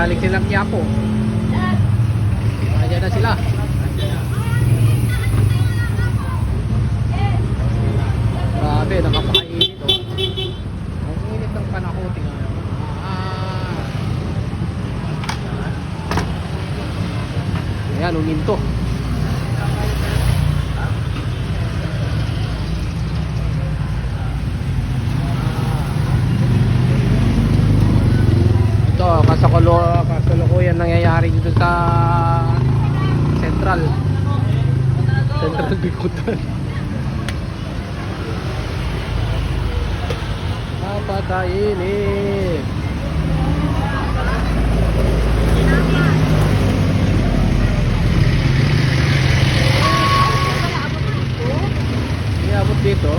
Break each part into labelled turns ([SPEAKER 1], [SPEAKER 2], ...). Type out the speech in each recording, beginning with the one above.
[SPEAKER 1] galing silang Quiapo. Ayan na sila. Grabe, nakapakainit oh. Ang init ng panahon. Tingnan mo. Ayan, uminto. Ito, kasalukuyan nangyayari dito sa Central Bikutan. Napakainit. Iabot dito.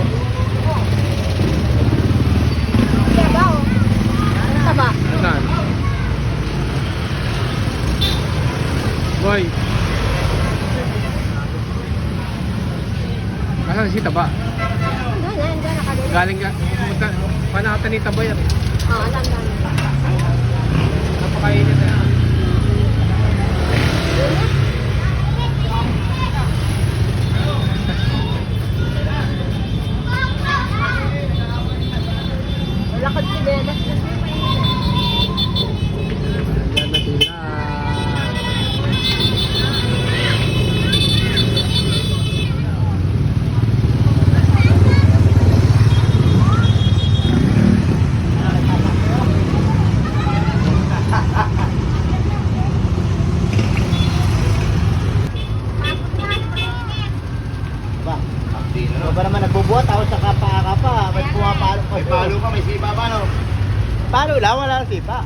[SPEAKER 2] Taba.
[SPEAKER 1] Saan? Boy. Asan si Taba? Galing ka. Panatan ni Taba yan eh.
[SPEAKER 2] Oo, alam.
[SPEAKER 1] Napakainit na yan.
[SPEAKER 2] Lakad si Belas.
[SPEAKER 1] Ayan na sila.
[SPEAKER 3] Ba naman nagbubuhat ako sa kapa-kapa. Ba't pumapalo?
[SPEAKER 4] May palo pa, may sipa pa, no?
[SPEAKER 3] Palo lang, wala lang sipa.